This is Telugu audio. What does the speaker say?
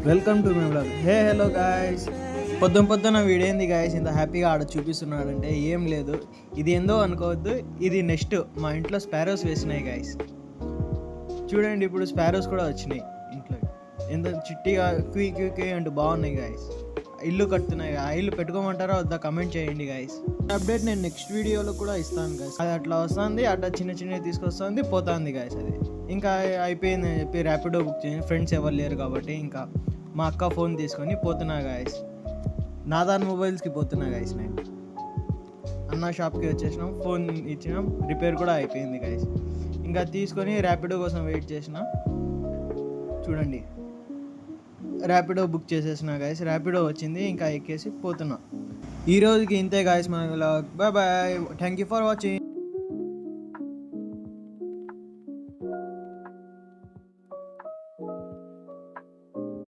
Welcome to my blog. Hello guys, పొద్దున వీడియో ఏంది గాయస్ ఇంత హ్యాపీగా ఆడ చూపిస్తున్నాడంటే ఏం లేదు. ఇది ఏందో అనుకోవద్దు, ఇది నెక్స్ట్ మా ఇంట్లో స్పారోస్ వేసినాయి గాయస్. చూడండి, ఇప్పుడు స్పారోస్ కూడా వచ్చినాయి ఇంట్లో. ఎంత చిట్టిగా క్వీ క్వీ క్వీ అంటూ బాగున్నాయి గాయస్. ఇల్లు కడుతున్నాయి. ఆ ఇల్లు పెట్టుకోమంటారా వద్దా కమెంట్ చేయండి గాయస్. అప్డేట్ నేను నెక్స్ట్ వీడియోలో కూడా ఇస్తాను గాయస్. అది అట్లా వస్తుంది, అట్లా చిన్నవి తీసుకొస్తుంది, పోతుంది గాయస్. అది ఇంకా అయిపోయింది అని చెప్పి ర్యాపిడో బుక్ చేయండి. ఫ్రెండ్స్ ఎవరు లేరు కాబట్టి ఇంకా మా అక్క ఫోన్ తీసుకొని పోతున్నా గాయస్. నాదాన్ మొబైల్స్కి పోతున్నా గాయస్. నేను అన్న షాప్కి వచ్చేసినాం, ఫోన్ ఇచ్చినాం, రిపేర్ కూడా అయిపోయింది గాయస్. ఇంకా తీసుకొని ర్యాపిడో కోసం వెయిట్ చేసిన. చూడండి, ర్యాపిడో బుక్ చేసేసిన గాయస్. ర్యాపిడో వచ్చింది, ఇంకా ఎక్కేసి పోతున్నా. ఈ రోజుకి ఇంతే గాయస్. మన bye bye, thank you for watching.